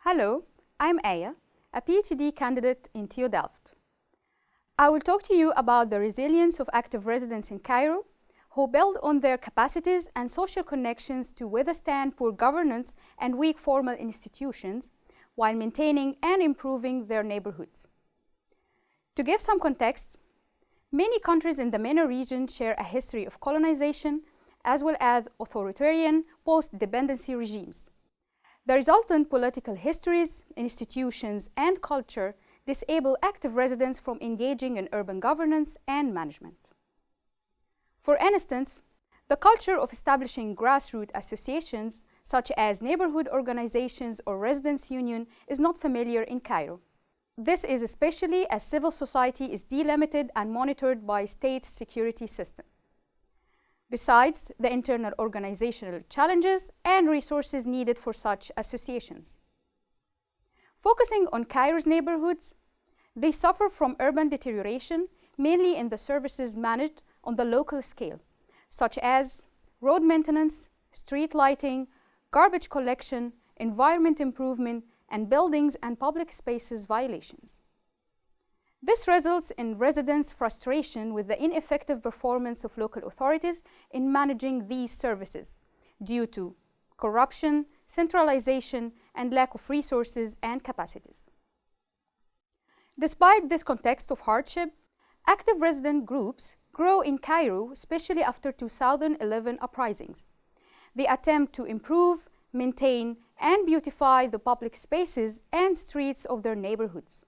Hello, I'm Aya, a PhD candidate in TU Delft. I will talk to you about the resilience of active residents in Cairo who build on their capacities and social connections to withstand poor governance and weak formal institutions while maintaining and improving their neighborhoods. To give some context, many countries in the MENA region share a history of colonization as well as authoritarian post-dependency regimes. The resultant political histories, institutions, and culture disable active residents from engaging in urban governance and management. For instance, the culture of establishing grassroots associations, such as neighborhood organizations or residents' union, is not familiar in Cairo. This is especially as civil society is delimited and monitored by state security system. Besides the internal organizational challenges and resources needed for such associations. Focusing on Cairo's neighborhoods, they suffer from urban deterioration, mainly in the services managed on the local scale, such as road maintenance, street lighting, garbage collection, environment improvement, and buildings and public spaces violations. This results in residents' frustration with the ineffective performance of local authorities in managing these services due to corruption, centralization, and lack of resources and capacities. Despite this context of hardship, active resident groups grow in Cairo, especially after 2011 uprisings. They attempt to improve, maintain, and beautify the public spaces and streets of their neighborhoods.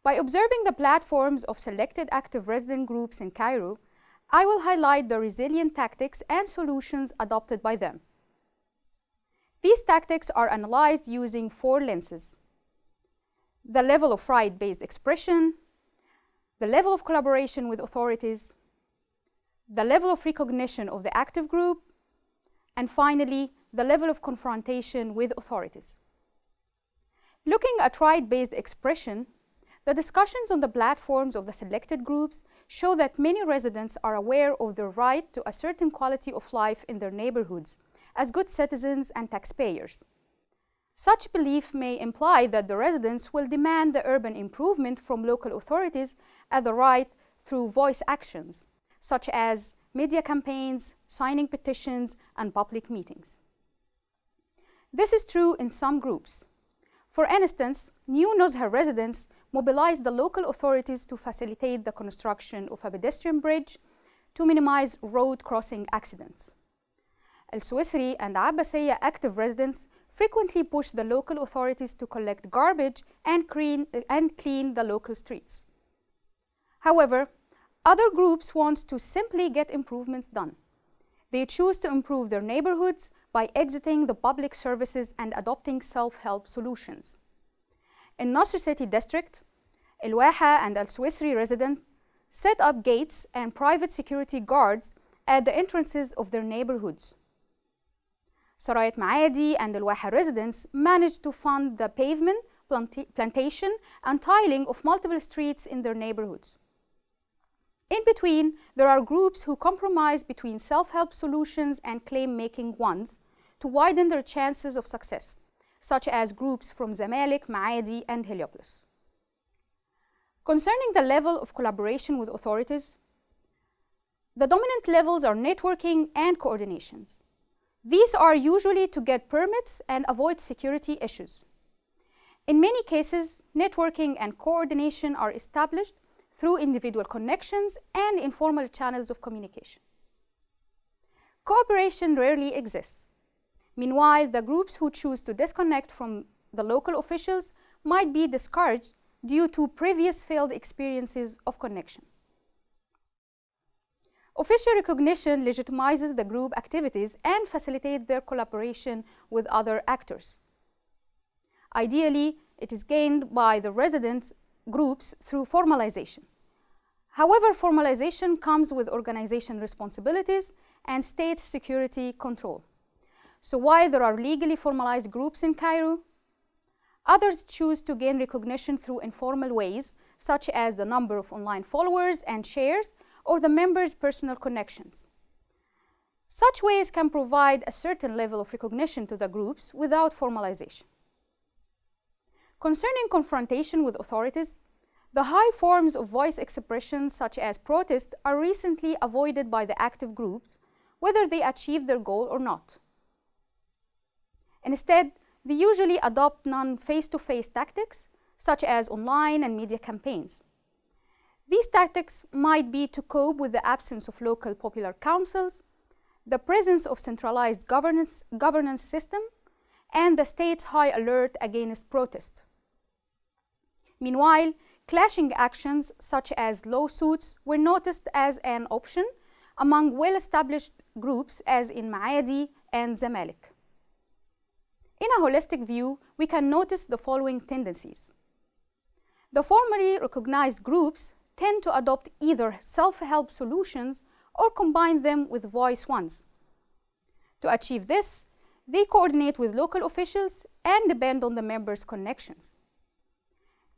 By observing the platforms of selected active resident groups in Cairo, I will highlight the resilient tactics and solutions adopted by them. These tactics are analyzed using 4 lenses: the level of right-based expression, the level of collaboration with authorities, the level of recognition of the active group, and finally, the level of confrontation with authorities. Looking at right-based expression, the discussions on the platforms of the selected groups show that many residents are aware of their right to a certain quality of life in their neighborhoods as good citizens and taxpayers. Such belief may imply that the residents will demand the urban improvement from local authorities as the right through voice actions, such as media campaigns, signing petitions, and public meetings. This is true in some groups. For instance, New Nuzha residents mobilized the local authorities to facilitate the construction of a pedestrian bridge to minimize road crossing accidents. Al-Suwaisri and Abbasiyya active residents frequently push the local authorities to collect garbage and clean the local streets. However, other groups want to simply get improvements done. They choose to improve their neighborhoods by exiting the public services and adopting self-help solutions. In Nasr City District, Al-Waha and Al-Suwaisri residents set up gates and private security guards at the entrances of their neighborhoods. Sarayat Maadi and Al-Waha residents managed to fund the pavement, plantation, and tiling of multiple streets in their neighborhoods. In between, there are groups who compromise between self-help solutions and claim-making ones to widen their chances of success, such as groups from Zamalek, Maadi, and Heliopolis. Concerning the level of collaboration with authorities, the dominant levels are networking and coordinations. These are usually to get permits and avoid security issues. In many cases, networking and coordination are established through individual connections and informal channels of communication. Cooperation rarely exists. Meanwhile, the groups who choose to disconnect from the local officials might be discouraged due to previous failed experiences of connection. Official recognition legitimizes the group activities and facilitates their collaboration with other actors. Ideally, it is gained by the resident groups through formalization. However, formalization comes with organization responsibilities and state security control. So while there are legally formalized groups in Cairo, others choose to gain recognition through informal ways, such as the number of online followers and shares, or the members' personal connections. Such ways can provide a certain level of recognition to the groups without formalization. Concerning confrontation with authorities, the high forms of voice expression such as protest are recently avoided by the active groups, whether they achieve their goal or not. Instead, they usually adopt non-face-to-face tactics, such as online and media campaigns. These tactics might be to cope with the absence of local popular councils, the presence of centralized governance system, and the state's high alert against protest. Meanwhile, clashing actions such as lawsuits were noticed as an option among well-established groups as in Maadi and Zamalek. In a holistic view, we can notice the following tendencies. The formally recognized groups tend to adopt either self-help solutions or combine them with voice ones. To achieve this, they coordinate with local officials and depend on the members' connections.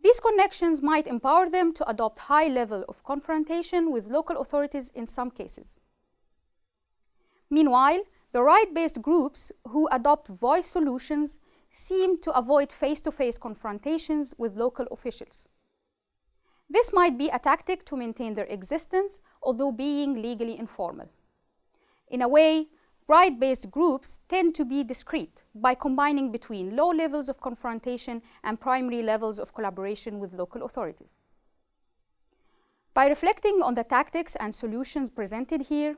These connections might empower them to adopt high level of confrontation with local authorities in some cases. Meanwhile, the right-based groups who adopt voice solutions seem to avoid face-to-face confrontations with local officials. This might be a tactic to maintain their existence, although being legally informal. In a way, right-based groups tend to be discreet by combining between low levels of confrontation and primary levels of collaboration with local authorities. By reflecting on the tactics and solutions presented here,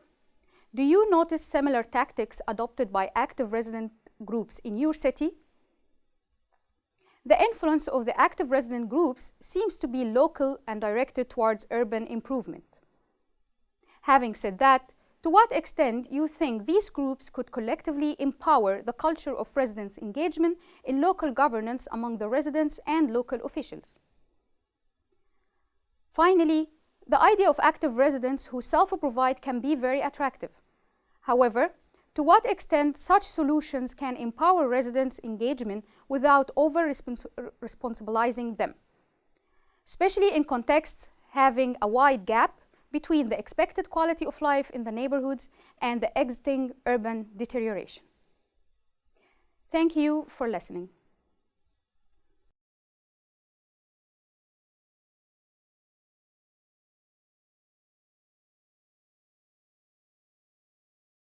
do you notice similar tactics adopted by active resident groups in your city? The influence of the active resident groups seems to be local and directed towards urban improvement. Having said that, to what extent you think these groups could collectively empower the culture of residents' engagement in local governance among the residents and local officials? Finally, the idea of active residents who self-provide can be very attractive. However, to what extent such solutions can empower residents' engagement without over-responsibilizing them, especially in contexts having a wide gap between the expected quality of life in the neighborhoods and the existing urban deterioration. Thank you for listening.